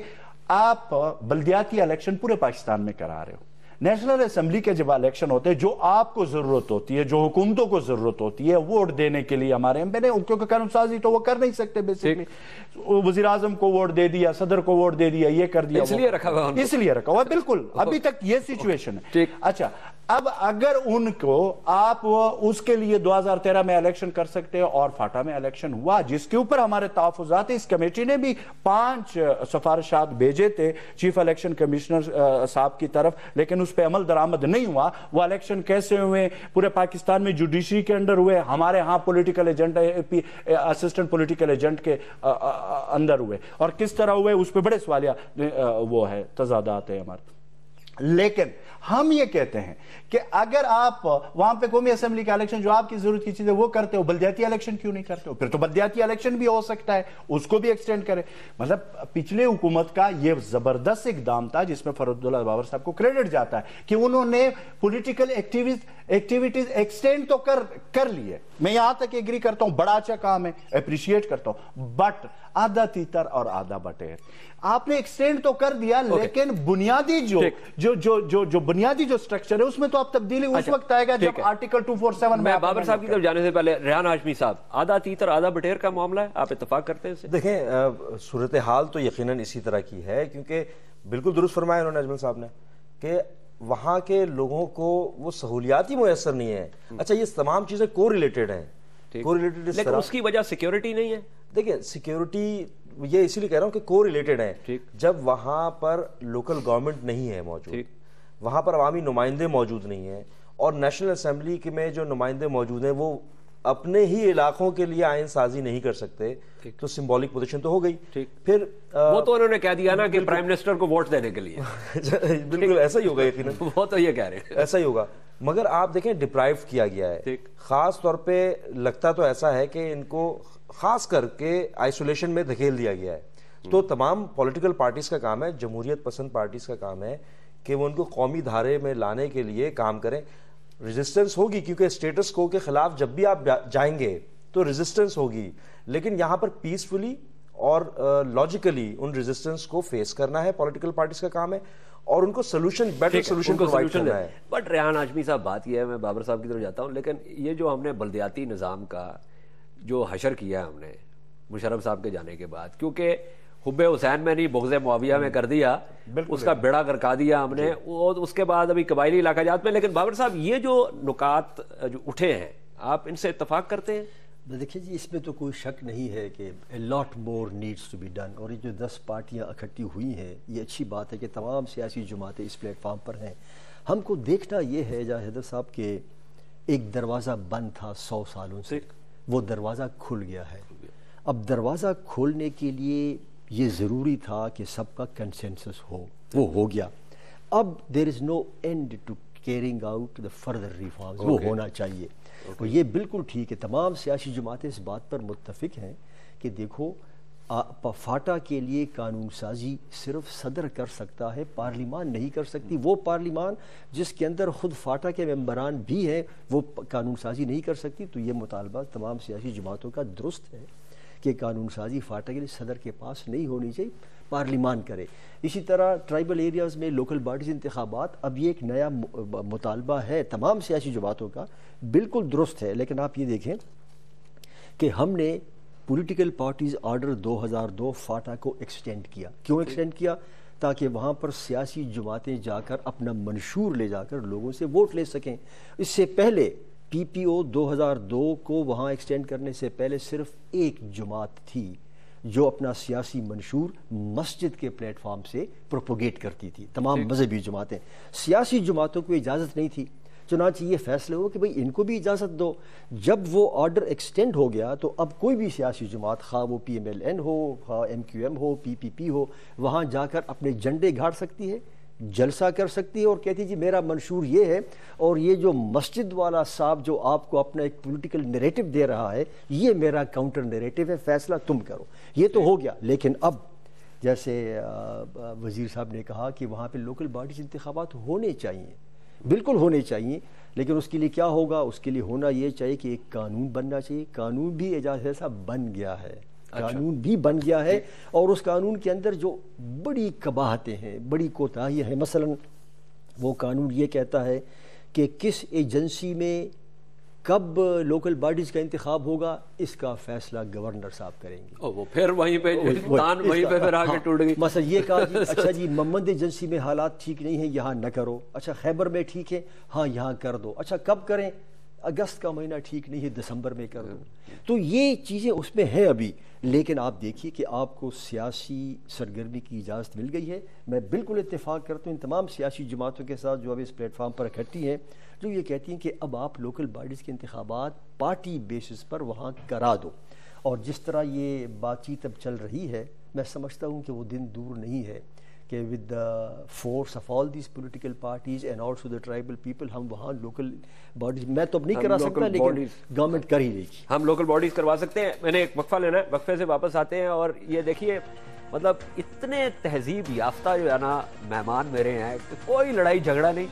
آپ بلدیاتی الیکشن پورے پاکستان میں کرا رہے ہو, نیشنل اسمبلی کے جب الیکشن ہوتے ہیں جو آپ کو ضرورت ہوتی ہے, جو حکومتوں کو ضرورت ہوتی ہے ووٹ دینے کے لیے ہمارے ایم پی نے, کیونکہ قانون سازی تو وہ کر نہیں سکتے بیسیکلی. وزیر اعظم کو ووٹ دے دیا, صدر کو ووٹ دے دیا, یہ کر دیا, اس لیے رکھا ہوا ہے. بالکل ابھی تک یہ سچویشن ہے. اچھا اب اگر ان کو آپ اس کے لیے 2013 میں الیکشن کر سکتے ہیں اور فاٹا میں الیکشن ہوا جس کے اوپر ہمارے تحفظات ہیں, اس کمیٹی نے بھی 5 سفارشات بھیجے تھے چیف الیکشن کمشنر صاحب کی طرف, لیکن اس پہ عمل درآمد نہیں ہوا. وہ الیکشن کیسے ہوئے پورے پاکستان میں جوڈیشری کے انڈر ہوئے, ہمارے ہاں political agent assistant political agent کے اندر ہوئے, اور کس طرح ہوئے اس پہ بڑے سوالیہ وہ ہے تضادات ہیں ہمارے. لیکن ہم یہ کہتے ہیں کہ اگر آپ وہاں پہ قومی اسمبلی کا الیکشن جو آپ کی ضرورت کی چیز ہے وہ کرتے ہو, بلدیاتی الیکشن کیوں نہیں کرتے ہو؟ پھر تو بلدیاتی الیکشن بھی ہو سکتا ہے, اس کو بھی ایکسٹینڈ کرے. مطلب پچھلے حکومت کا یہ زبردست اقدام تھا جس میں فرت اللہ بابر صاحب کو کریڈٹ جاتا ہے کہ انہوں نے پولیٹیکل ایکٹیویٹیز ایکسٹینڈ تو کر لیے. میں یہاں تک ایگری کرتا ہوں بڑا اچھا کام ہے, اپریشیٹ کرتا ہوں, بٹ آدھا تیتر اور آدھا بٹیر آپ نے ایکسٹینڈ تو کر دیا, لیکن بنیادی جو بنیادی جو سٹرکچر ہے اس میں تو آپ تبدیلی اس وقت آئے گا جب آرٹیکل 247 میں بابر صاحب کی طرف جانے سے پہلے ریحان ہاشمی صاحب, آدھا تیتر آدھا بٹیر کا معاملہ ہے, آپ اتفاق کرتے ہیں اس سے؟ دیکھیں صورتحال تو یقیناً اسی طرح کی ہے, کیونکہ بالکل درست فرمایا انہوں نے اجمل صاحب نے کہ وہاں کے لوگوں کو وہ سہولیات ہی میسر نہیں ہے. اچھا یہ تمام چیزیں کو ریلیٹڈ ہیں, کو ریلیٹڈ, لیکن اس کی وجہ سیکیورٹی نہیں ہے. دیکھیں سیکیورٹی یہ اسی لیے کہہ رہا ہوں کہ کو ریلیٹڈ ہیں. جب وہاں پر لوکل گورنمنٹ نہیں ہے موجود, وہاں پر عوامی نمائندے موجود نہیں ہیں, اور نیشنل اسمبلی میں جو نمائندے موجود ہیں وہ اپنے ہی علاقوں کے لیے آئین سازی نہیں کر سکتے, تو سمبولک پوزیشن تو ہو گئی. پھر وہ تو انہوں نے کہہ دیا نا کہ پرائم منسٹر کو ووٹ دینے کے لیے. بالکل ایسا ہی ہوگا یقیناً, وہ تو یہ کہہ رہے ہیں ایسا ہی ہوگا. مگر آپ دیکھیں ڈپرائیو کیا گیا ہے, خاص طور پہ لگتا تو ایسا ہے کہ ان کو خاص کر کے آئسولیشن میں دھکیل دیا گیا ہے. تو تمام پولیٹیکل پارٹیز کا کام ہے, جمہوریت پسند پارٹیز کا کام ہے کہ وہ ان کو قومی دھارے میں لانے کے لیے کام کریں. ریزسٹنس ہوگی کیونکہ اسٹیٹس کو کے خلاف جب بھی آپ جائیں گے تو ریزسٹنس ہوگی, لیکن یہاں پر پیسفلی اور لاجیکلی ان ریزسٹنس کو فیس کرنا ہے, پولیٹیکل پارٹیز کا کام ہے, اور ان کو سولوشن, بیٹر سولوشن پرووائڈ کرنا ہے. بٹ ریحان ہاشمی صاحب بات یہ ہے, میں بابر صاحب کی طرف جاتا ہوں, لیکن یہ جو ہم نے بلدیاتی نظام کا جو حشر کیا ہے ہم نے مشرف صاحب کے جانے کے بعد, کیونکہ حب حسین میں نہیں بغض معاویہ میں کر دیا, اس کا بیڑا گرکا دیا ہم نے, اور اس کے بعد ابھی قبائلی علاقہ جات میں. لیکن بابر صاحب یہ جو نکات جو اٹھے ہیں آپ ان سے اتفاق کرتے ہیں؟ دیکھیں جی اس میں تو کوئی شک نہیں ہے کہ a lot more needs to be done, اور یہ جو 10 پارٹیاں اکٹھی ہوئی ہیں یہ اچھی بات ہے کہ تمام سیاسی جماعتیں اس پلیٹ فارم پر ہیں. ہم کو دیکھنا یہ ہے جہاں حیدر صاحب کہ ایک دروازہ بند تھا 100 سالوں سے, وہ دروازہ کھل گیا ہے. اب دروازہ کھولنے کے لیے یہ ضروری تھا کہ سب کا کنسنسس ہو, وہ ہو گیا. اب there is no end to carrying out the further reforms, وہ ہونا چاہیے. اور یہ بالکل ٹھیک ہے, تمام سیاسی جماعتیں اس بات پر متفق ہیں کہ دیکھو فاٹا کے لیے قانون سازی صرف صدر کر سکتا ہے, پارلیمان نہیں کر سکتی. وہ پارلیمان جس کے اندر خود فاٹا کے ممبران بھی ہیں وہ قانون سازی نہیں کر سکتی. تو یہ مطالبہ تمام سیاسی جماعتوں کا درست ہے کہ قانون سازی فاٹا کے لیے صدر کے پاس نہیں ہونی چاہیے, پارلیمان کرے. اسی طرح ٹرائبل ایریاز میں لوکل باڈیز انتخابات, اب یہ ایک نیا مطالبہ ہے تمام سیاسی جماعتوں کا, بالکل درست ہے. لیکن آپ یہ دیکھیں کہ ہم نے پولیٹیکل پارٹیز آرڈر 2002 فاٹا کو ایکسٹینڈ کیا. کیوں ایکسٹینڈ کیا؟ تاکہ وہاں پر سیاسی جماعتیں جا کر اپنا منشور لے جا کر لوگوں سے ووٹ لے سکیں. اس سے پہلے پی پی او 2002 کو وہاں ایکسٹینڈ کرنے سے پہلے صرف ایک جماعت تھی جو اپنا سیاسی منشور مسجد کے پلیٹ فارم سے پروپوگیٹ کرتی تھی. تمام مذہبی جماعتیں, سیاسی جماعتوں کو اجازت نہیں تھی. چنانچہ یہ فیصلہ ہوا کہ بھئی ان کو بھی اجازت دو. جب وہ آرڈر ایکسٹینڈ ہو گیا تو اب کوئی بھی سیاسی جماعت, خواہ وہ پی ایم ایل این ہو, خواہ ایم کیو ایم ہو, پی پی پی ہو, وہاں جا کر اپنے جھنڈے گاڑ سکتی ہے, جلسہ کر سکتی ہے اور کہتی جی میرا منشور یہ ہے, اور یہ جو مسجد والا صاحب جو آپ کو اپنا ایک پولیٹیکل نیریٹو دے رہا ہے یہ میرا کاؤنٹر نیریٹو ہے, فیصلہ تم کرو. یہ تو ہو گیا. لیکن اب جیسے وزیر صاحب نے کہا کہ وہاں پہ لوکل باڈیز انتخابات ہونے چاہیے, بالکل ہونے چاہیے, لیکن اس کے لیے کیا ہوگا؟ اس کے لیے ہونا یہ چاہیے کہ ایک قانون بننا چاہیے. قانون بھی اجازت ایسا بن گیا ہے, قانون بھی بن گیا ہے, اور اس قانون کے اندر جو بڑی قباحتیں ہیں, بڑی کوتاہیاں ہیں, مثلا وہ قانون یہ کہتا ہے کہ کس ایجنسی میں کب لوکل باڈیز کا انتخاب ہوگا اس کا فیصلہ گورنر صاحب کریں گے. وہ پھر وہیں پہ وہیں پہ پھر آگے ٹوٹ گئی. مثلا یہ کہا جی اچھا جی محمد ایجنسی میں حالات ٹھیک نہیں ہیں, یہاں نہ کرو. اچھا خیبر میں ٹھیک ہے, ہاں یہاں کر دو. اچھا کب کریں؟ اگست کا مہینہ ٹھیک نہیں ہے, دسمبر میں کر دو. تو یہ چیزیں اس میں ہیں ابھی. لیکن آپ دیکھیے کہ آپ کو سیاسی سرگرمی کی اجازت مل گئی ہے. میں بالکل اتفاق کرتا ہوں ان تمام سیاسی جماعتوں کے ساتھ جو اب اس پلیٹ فارم پر اکٹھی ہیں, جو یہ کہتی ہیں کہ اب آپ لوکل باڈیز کے انتخابات پارٹی بیسس پر وہاں کرا دو. اور جس طرح یہ بات چیت اب چل رہی ہے, میں سمجھتا ہوں کہ وہ دن دور نہیں ہے کہ with the force of all these political parties and also the tribal people ہم وہاں لوکل باڈیز, میں تو اب نہیں کرا سکتا لیکن گورنمنٹ کر ہی لے گی, ہم لوکل باڈیز کروا سکتے ہیں. میں نے ایک وقفہ لینا ہے, وقفے سے واپس آتے ہیں. اور یہ دیکھیے مطلب اتنے تہذیب یافتہ جو ہے نا مہمان میرے ہیں کہ کوئی لڑائی جھگڑا نہیں,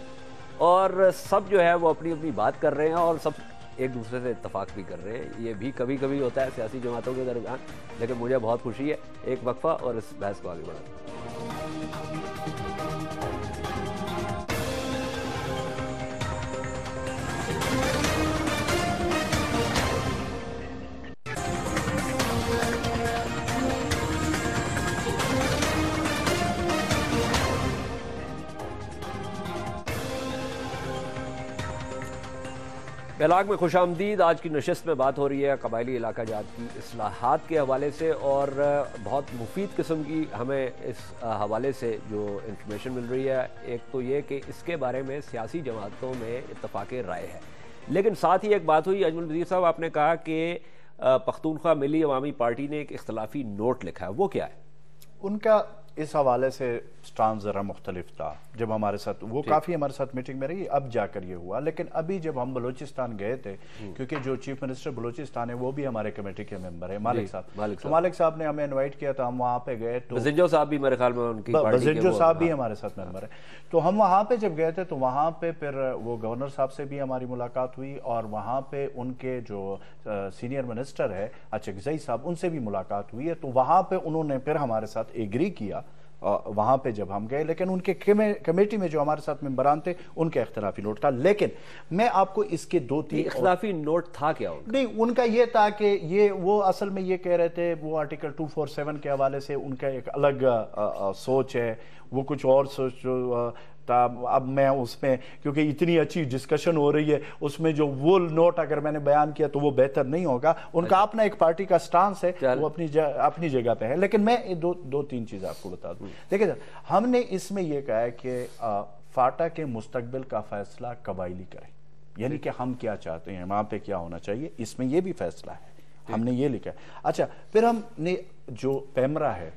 اور سب جو ہے وہ اپنی اپنی بات کر رہے ہیں, اور سب ایک دوسرے سے اتفاق بھی کر رہے ہیں. یہ بھی کبھی کبھی ہوتا ہے سیاسی جماعتوں کے درمیان, لیکن مجھے بہت خوشی ہے. ایک وقفہ اور اس بحث کو آگے بڑھاتے ہیں. بیلاگ میں خوش آمدید. آج کی نشست میں بات ہو رہی ہے قبائلی علاقہ جات کی اصلاحات کے حوالے سے, اور بہت مفید قسم کی ہمیں اس حوالے سے جو انفارمیشن مل رہی ہے. ایک تو یہ کہ اس کے بارے میں سیاسی جماعتوں میں اتفاق رائے ہے, لیکن ساتھ ہی ایک بات ہوئی. اجمل وزیر صاحب, آپ نے کہا کہ پختونخوا ملی عوامی پارٹی نے ایک اختلافی نوٹ لکھا ہے, وہ کیا ہے؟ ان کا اس حوالے سے سٹان ذرا مختلف تھا. جب ہمارے ساتھ وہ کافی ہمارے ساتھ میٹنگ میں رہی, اب جا کر یہ ہوا. لیکن ابھی جب ہم بلوچستان گئے تھے, کیونکہ جو چیف منسٹر بلوچستان ہے وہ بھی ہمارے کمیٹی کے ممبر ہے, مالک صاحب. تو مالک صاحب نے ہمیں انوائٹ کیا تھا, ہم وہاں پہ گئے. تو بزنجو صاحب بھی میرے خیال میں ان کی پارٹی کے, بزنجو صاحب بھی ہمارے ساتھ ممبر ہے. تو ہم وہاں پہ جب گئے تھے تو وہاں پہ پھر وہ گورنر صاحب سے بھی ہماری ملاقات ہوئی, اور وہاں پہ ان کے جو سینئر منسٹر ہے اچکزئی صاحب, ان سے بھی ملاقات ہوئی ہے. تو وہاں پہ انہوں نے پھر ہمارے ساتھ ایگری کیا وہاں پہ جب ہم گئے. لیکن ان کے کمیٹی میں جو ہمارے ساتھ ممبران تھے ان کے اختلافی نوٹ تھا. لیکن میں آپ کو اس کے 2-3 اختلافی نوٹ تھا کیا نہیں, ان کا یہ تھا کہ وہ اصل میں یہ کہہ رہے تھے, وہ آرٹیکل 247 کے حوالے سے ان کا ایک الگ سوچ ہے, وہ کچھ اور سوچ تھا. اب میں اس میں, کیونکہ اتنی اچھی ڈسکشن ہو رہی ہے, اس میں جو وہ نوٹ اگر میں نے بیان کیا تو وہ بہتر نہیں ہوگا. ان کا اپنا ایک پارٹی کا سٹانس ہے, وہ اپنی جگہ پہ ہے. لیکن میں 2-3 چیزیں آپ کو بتا دوں. دیکھیں سر, ہم نے اس میں یہ کہا ہے کہ فاٹا کے مستقبل کا فیصلہ قبائلی کریں, یعنی کہ ہم کیا چاہتے ہیں, وہاں پہ کیا ہونا چاہیے, اس میں یہ بھی فیصلہ ہے, ہم نے یہ لکھا ہے. اچھا, پھر ہم نے جو پیمرا ہے,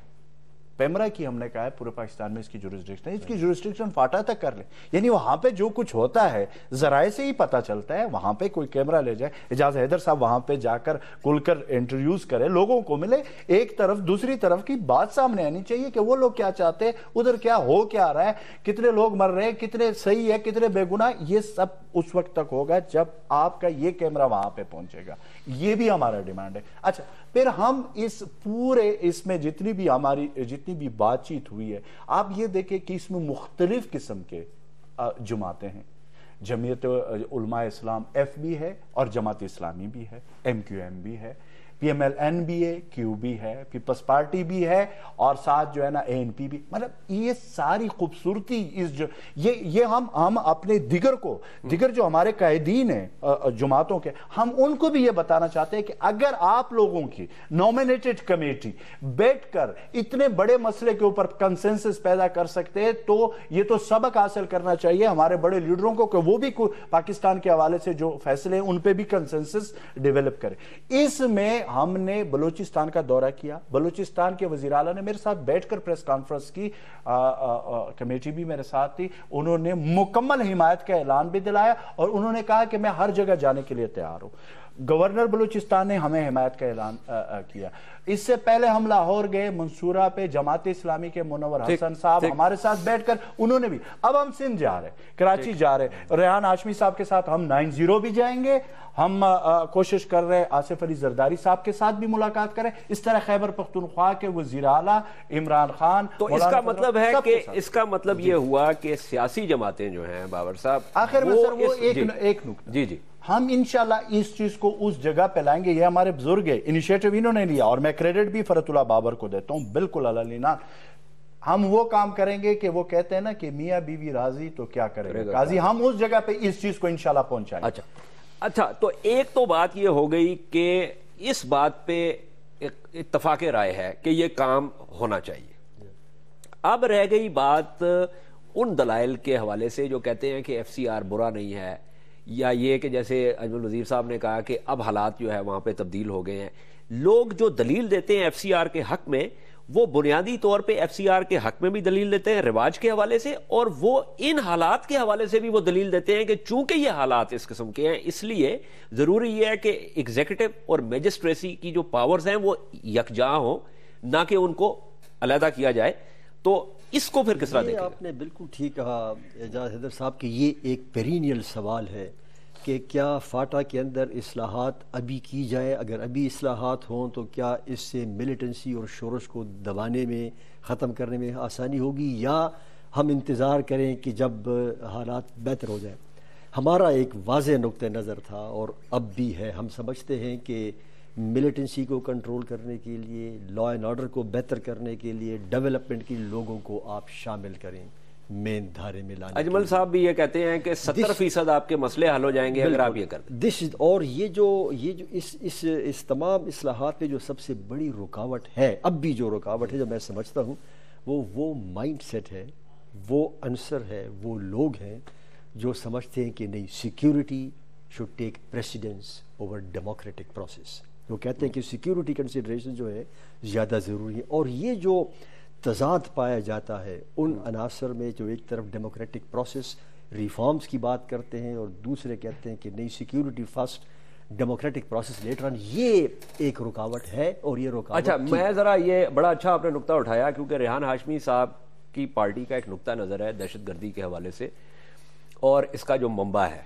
پیمرا کی ہم نے کہا ہے پورے پاکستان میں اس کی جورسڈکشن ہے, اس کی جورسڈکشن فاٹا تک کر لیں. یعنی وہاں پہ جو کچھ ہوتا ہے ذرائع سے ہی پتہ چلتا ہے. وہاں پہ کوئی کیمرہ لے جائے, اعجاز حیدر صاحب وہاں پہ جا کر کھل کر انٹرویوز کرے, لوگوں کو ملے, ایک طرف دوسری طرف کی بات سامنے آنی چاہیے کہ وہ لوگ کیا چاہتے ہیں, ادھر کیا ہو کیا رہا ہے, کتنے لوگ مر رہے ہیں, کتنے صحیح ہے, کتنے بے گناہ. یہ سب اس وقت تک ہوگا جب آپ کا یہ کیمرہ وہاں پہ پہنچے گا. یہ بھی ہمارا ڈیمانڈ ہے. اچھا, پھر ہم اس پورے اس میں جتنی بھی بات چیت ہوئی ہے, آپ یہ دیکھیں کہ اس میں مختلف قسم کے جماعتیں ہیں. جمعیت علماء اسلام ایف بھی ہے, اور جماعت اسلامی بھی ہے, MQM بھی ہے, PMLN بھی ہے, Q بھی ہے, پیپلز پارٹی بھی ہے, اور ساتھ جو ہے نا ANP بھی. مطلب یہ ساری خوبصورتی یہ ہم اپنے دیگر جو ہمارے قائدین ہیں جماعتوں کے, ہم ان کو بھی یہ بتانا چاہتے ہیں کہ اگر آپ لوگوں کی نومینیٹڈ کمیٹی بیٹھ کر اتنے بڑے مسئلے کے اوپر کنسنسس پیدا کر سکتے ہیں, تو یہ تو سبق حاصل کرنا چاہیے ہمارے بڑے لیڈروں کو کہ وہ بھی پاکستان کے حوالے سے جو فیصلے ہیں ان پہ بھی کنسنسس ڈیولپ کریں. اس میں ہم نے بلوچستان کا دورہ کیا, بلوچستان کے وزیر اعلیٰ نے میرے ساتھ بیٹھ کر پریس کانفرنس کی, کمیٹی بھی میرے ساتھ تھی, انہوں نے مکمل حمایت کا اعلان بھی دلایا, اور انہوں نے کہا کہ میں ہر جگہ جانے کے لیے تیار ہوں. گورنر بلوچستان نے ہمیں حمایت کا اعلان کیا. اس سے پہلے ہم لاہور گئے, منصورہ پہ جماعت اسلامی کے منور حسن صاحب ہمارے ساتھ بیٹھ کر انہوں نے بھی. اب ہم سندھ جا رہے, کراچی جا رہے, ریحان ہاشمی صاحب کے ساتھ ہم 90 بھی جائیں گے. ہم کوشش کر رہے آصف علی زرداری صاحب کے ساتھ بھی ملاقات کریں. اس طرح خیبر پختونخوا کے وزیر اعلیٰ عمران خان. تو اس کا مطلب ہے کہ اس کا مطلب یہ ہوا کہ سیاسی جماعتیں جو ہیں بابر صاحب, آخر میں سر وہ ایک نکتہ, جی ہم انشاءاللہ اس چیز کو اس جگہ پہ لائیں گے. یہ ہمارے بزرگ ہیں, انیشیٹو انہوں نے لیا, اور میں کریڈٹ بھی فرت اللہ بابر کو دیتا ہوں, بالکل علینا. ہم وہ کام کریں گے کہ وہ کہتے ہیں نا کہ میاں بیوی راضی تو کیا کرے گا قاضی. ہم اس جگہ پہ اس چیز کو انشاءاللہ پہنچائیں گے. اچھا, تو ایک تو بات یہ ہو گئی کہ اس بات پہ اتفاق رائے ہے کہ یہ کام ہونا چاہیے. اب رہ گئی بات ان دلائل کے حوالے سے جو کہتے ہیں کہ FCR برا نہیں ہے, یا یہ کہ جیسے اجمل وزیر صاحب نے کہا کہ اب حالات جو ہے وہاں پہ تبدیل ہو گئے ہیں. لوگ جو دلیل دیتے ہیں FCR کے حق میں, وہ بنیادی طور پہ FCR کے حق میں بھی دلیل دیتے ہیں رواج کے حوالے سے, اور وہ ان حالات کے حوالے سے بھی وہ دلیل دیتے ہیں کہ چونکہ یہ حالات اس قسم کے ہیں, اس لیے ضروری یہ ہے کہ ایگزیکٹو اور میجسٹریسی کی جو پاورز ہیں وہ یکجاں ہوں, نہ کہ ان کو علیحدہ کیا جائے. تو اس کو پھر کس طرح دیکھیں؟ آپ نے بالکل ٹھیک کہا اعجاز حیدر صاحب کہ یہ ایک پیرینیل سوال ہے کہ کیا فاٹا کے اندر اصلاحات ابھی کی جائے، اگر ابھی اصلاحات ہوں تو کیا اس سے ملیٹنسی اور شورش کو دبانے میں، ختم کرنے میں آسانی ہوگی، یا ہم انتظار کریں کہ جب حالات بہتر ہو جائیں؟ ہمارا ایک واضح نقطہ نظر تھا اور اب بھی ہے، ہم سمجھتے ہیں کہ ملیٹنسی کو کنٹرول کرنے کے لیے، لا اینڈ آرڈر کو بہتر کرنے کے لیے ڈیولپمنٹ کے لوگوں کو آپ شامل کریں مین دھارے میں لانے۔ اجمل صاحب بھی یہ کہتے ہیں کہ 70% آپ کے مسئلے حل ہو جائیں گے اگر آپ یہ کرتے ہیں۔ اور یہ جو اس تمام اصلاحات میں جو سب سے بڑی رکاوٹ ہے، اب بھی جو رکاوٹ ہے جو میں سمجھتا ہوں، وہ مائنڈ سیٹ ہے، وہ عنصر ہے، وہ لوگ ہیں جو سمجھتے ہیں کہ نہیں، security should take precedence over democratic process. وہ کہتے ہیں کہ سیکیورٹی کنسیڈریشن جو ہے زیادہ ضروری ہے، اور یہ جو تضاد پایا جاتا ہے ان عناصر میں، جو ایک طرف ڈیموکریٹک پروسیس ریفارمز کی بات کرتے ہیں اور دوسرے کہتے ہیں کہ نہیں، security first, democratic process later on, یہ ایک رکاوٹ ہے اور یہ رکاوٹ۔ اچھا، میں ذرا یہ بڑا اچھا آپ نے نقطہ اٹھایا، کیونکہ ریحان ہاشمی صاحب کی پارٹی کا ایک نقطہ نظر ہے دہشت گردی کے حوالے سے اور اس کا جو منبع ہے۔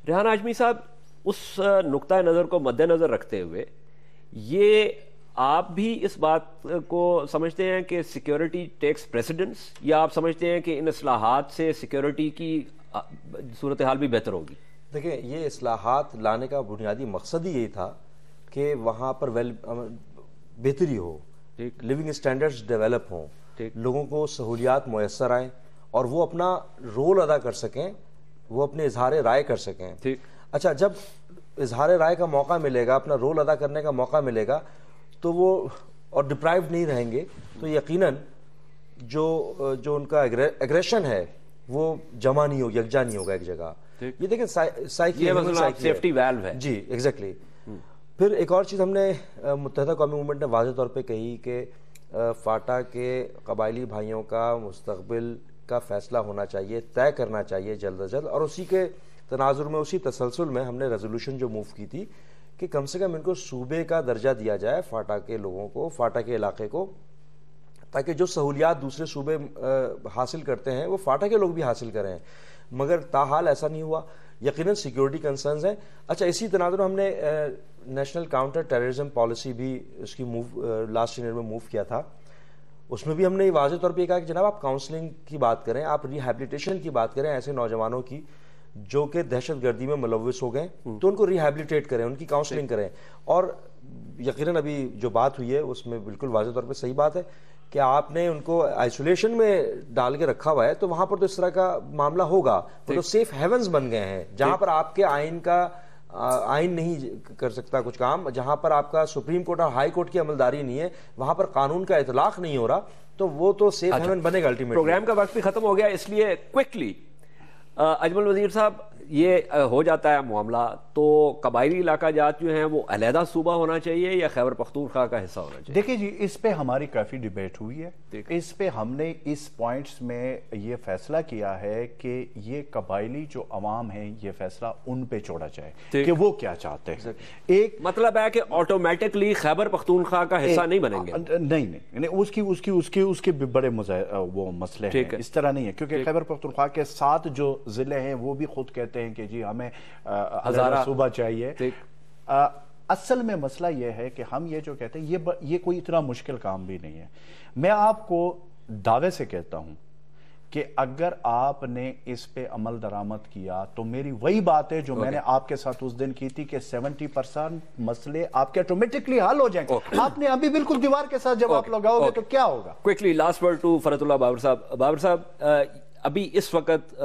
ریحان ہاشمی صاحب، اس نقطہ نظر کو مد نظر رکھتے ہوئے یہ آپ بھی اس بات کو سمجھتے ہیں کہ سیکیورٹی ٹیکس پریسیڈنس، یا آپ سمجھتے ہیں کہ ان اصلاحات سے سیکیورٹی کی صورتحال بھی بہتر ہوگی؟ دیکھیں، یہ اصلاحات لانے کا بنیادی مقصد ہی یہی تھا کہ وہاں پر بہتری ہو، لیونگ اسٹینڈرڈز ڈیولپ ہوں، لوگوں کو سہولیات میسر آئیں اور وہ اپنا رول ادا کر سکیں، وہ اپنے اظہار رائے کر سکیں۔ اچھا، جب اظہار رائے کا موقع ملے گا، اپنا رول ادا کرنے کا موقع ملے گا، تو وہ اور ڈپرائیوڈ نہیں رہیں گے، تو یقیناً جو ان کا ایگریشن ہے وہ جمع نہیں ہوگا، یکجا نہیں ہوگا ایک جگہ۔ یہ دیکھیں سیفٹی ویلو ہے۔ جی ایگزیکٹلی۔ پھر ایک اور چیز ہم نے متحدہ قومی موومنٹ نے واضح طور پہ کہی کہ فاٹا کے قبائلی بھائیوں کا مستقبل کا فیصلہ ہونا چاہیے، طے کرنا چاہیے جلد از جلد، اور اسی کے تناظر میں، اسی تسلسل میں ہم نے ریزولوشن جو موو کی تھی کہ کم سے کم ان کو صوبے کا درجہ دیا جائے، فاٹا کے لوگوں کو، فاٹا کے علاقے کو، تاکہ جو سہولیات دوسرے صوبے حاصل کرتے ہیں وہ فاٹا کے لوگ بھی حاصل کریں، مگر تاحال ایسا نہیں ہوا۔ یقیناً سیکیورٹی کنسرنز ہیں۔ اچھا، اسی تناظر میں ہم نے نیشنل کاؤنٹر ٹیررزم پالیسی بھی اس کی لاسٹ ایئر میں موو کیا تھا۔ اس میں بھی ہم نے واضح طور پہ کہا کہ جناب آپ کاؤنسلنگ کی بات کریں، آپ ریہیبلیٹیشن کی بات کریں ایسے نوجوانوں کی جو کہ دہشت گردی میں ملوث ہو گئے، تو ان کو ریہیبلیٹیٹ کریں، ان کی کاؤنسلنگ کریں۔ اور یقیناً ابھی جو بات ہوئی ہے اس میں بالکل واضح طور پہ صحیح بات ہے کہ آپ نے ان کو آئسولیشن میں ڈال کے رکھا ہوا ہے، تو وہاں پر تو اس طرح کا معاملہ ہوگا، وہ تو سیف ہیونز بن گئے ہیں جہاں پر آپ کے آئین نہیں کر سکتا کچھ کام، جہاں پر آپ کا سپریم کورٹ اور ہائی کورٹ کی عملداری نہیں ہے، وہاں پر قانون کا اطلاق نہیں ہو رہا، تو وہ تو سیف ہیون بنے گا الٹیمیٹلی۔ پروگرام کا وقت بھی ختم ہو گیا، اس لیے کوئکلی اجمل وزیر صاحب، یہ ہو جاتا ہے معاملہ، تو قبائلی علاقہ جات جو ہیں وہ علیحدہ صوبہ ہونا چاہیے یا خیبر پختونخوا کا حصہ ہونا چاہیے؟ دیکھیں جی، اس پہ ہماری کافی ڈیبیٹ ہوئی ہے، اس پہ ہم نے اس پوائنٹس میں یہ فیصلہ کیا ہے کہ یہ قبائلی جو عوام ہیں، یہ فیصلہ ان پہ چھوڑا جائے کہ وہ کیا چاہتے ہیں۔ ایک مطلب ہے کہ آٹومیٹکلی خیبر پختونخوا کا حصہ نہیں بنیں گے؟ نہیں، اس کے بڑے وہ مسئلے ہیں، اس طرح نہیں ہے، کیونکہ خیبر پختونخوا کے 7 جو ضلع ہیں وہ بھی خود کہتے ہیں کہ جی ہمیں ہزارہ صوبہ چاہیے۔ اصل میں مسئلہ یہ ہے کہ ہم یہ جو کہتے ہیں یہ کوئی اتنا مشکل کام بھی نہیں ہے۔ میں آپ کو دعوے سے کہتا ہوں کہ اگر آپ نے اس پہ عمل درآمد کیا تو میری وہی بات ہے جو میں نے آپ کے ساتھ اس دن کی تھی کہ 70% مسئلے آپ کے آٹومیٹکلی حل ہو جائیں گے۔ آپ نے ابھی بالکل دیوار کے ساتھ جب آپ لگاؤ گے تو کیا ہوگا؟ کوئکلی لاسٹ ورڈ ٹو فرحت اللہ بابر صاحب۔ بابر صاحب، ابھی اس وقت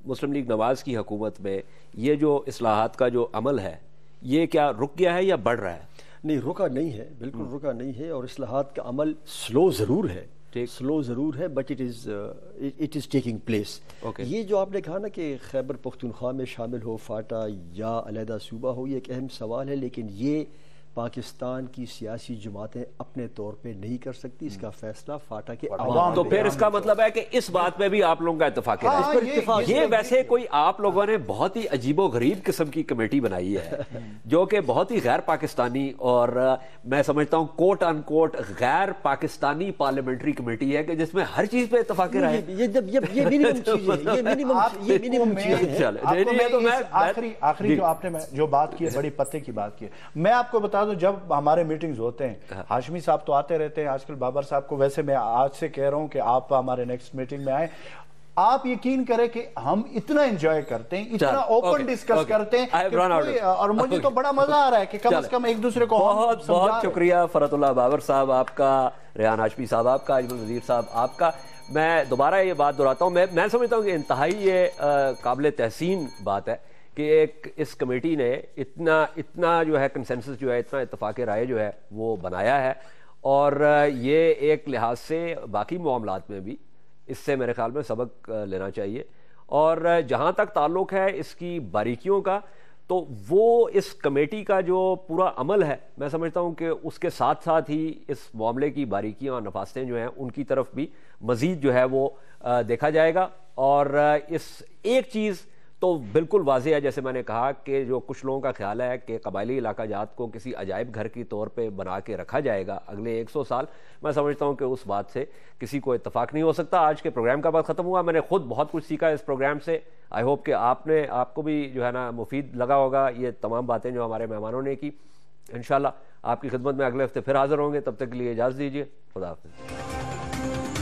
مسلم لیگ نواز کی حکومت میں یہ جو اصلاحات کا جو عمل ہے یہ کیا رک گیا ہے یا بڑھ رہا ہے؟ نہیں، رکا نہیں ہے، بالکل رکا نہیں ہے، اور اصلاحات کا عمل سلو ضرور ہے، but it is taking place. یہ جو آپ نے کہا نا کہ خیبر پختونخوا میں شامل ہو فاٹا یا علیحدہ صوبہ ہو، یہ ایک اہم سوال ہے، لیکن یہ پاکستان کی سیاسی جماعتیں اپنے طور پہ نہیں کر سکتی، اس کا فیصلہ فاٹا کے عوام تو پھر اس کا مطلب ہے کہ اس بات میں بھی آپ لوگوں کا اتفاق ہے۔ یہ ویسے کوئی آپ لوگوں نے بہت ہی عجیب و غریب قسم کی کمیٹی بنائی ہے جو کہ بہت ہی غیر پاکستانی اور میں سمجھتا ہوں کوٹ ان کوٹ غیر پاکستانی پارلیمنٹری کمیٹی ہے کہ جس میں ہر چیز پہ اتفاق رائے۔ یہ منیمم چیز ہے، یہ منیمم چیز ہے۔ آخری جو آپ نے جو بات کی ہے بڑی پتے کی بات کی ہے، میں آپ کو بتا دوں جب ہمارے میٹنگز ہوتے ہیں ہاشمی صاحب تو آتے رہتے ہیں، آج کل بابر صاحب کو ویسے میں آج سے کہہ رہا ہوں کہ آپ ہمارے نیکسٹ میٹنگ میں آئیں، آپ یقین کریں کہ ہم اتنا انجوائے کرتے ہیں، اتنا اوپن ڈسکس کرتے ہیں، اور مجھے تو بڑا مزہ آ رہا ہے کہ کم از کم ایک دوسرے کو بہت بہت شکریہ فرحت اللہ بابر صاحب آپ کا، ریحان ہاشمی صاحب آپ کا، اجمل وزیر صاحب آپ کا۔ میں دوبارہ یہ بات دہراتا ہوں، میں سمجھتا ہوں کہ انتہائی یہ قابل تحسین بات ہے کہ ایک اس کمیٹی نے اتنا جو ہے کنسنسس جو ہے، اتنا اتفاق رائے جو ہے وہ بنایا ہے، اور یہ ایک لحاظ سے باقی معاملات میں بھی اس سے میرے خیال میں سبق لینا چاہیے۔ اور جہاں تک تعلق ہے اس کی باریکیوں کا، تو وہ اس کمیٹی کا جو پورا عمل ہے میں سمجھتا ہوں کہ اس کے ساتھ ساتھ ہی اس معاملے کی باریکیاں اور نفاستیں جو ہیں ان کی طرف بھی مزید جو ہے وہ دیکھا جائے گا۔ اور اس ایک چیز تو بالکل واضح ہے، جیسے میں نے کہا کہ جو کچھ لوگوں کا خیال ہے کہ قبائلی علاقہ جات کو کسی عجائب گھر کی طور پہ بنا کے رکھا جائے گا اگلے 100 سال، میں سمجھتا ہوں کہ اس بات سے کسی کو اتفاق نہیں ہو سکتا۔ آج کے پروگرام کا وقت ختم ہوا، میں نے خود بہت کچھ سیکھا اس پروگرام سے، آئی ہوپ کہ آپ کو بھی جو ہے نا مفید لگا ہوگا یہ تمام باتیں جو ہمارے مہمانوں نے کی۔ انشاءاللہ آپ کی خدمت میں اگلے ہفتے پھر حاضر ہوں گے، تب تک کے لیے اجازت دیجیے، خدا حافظ۔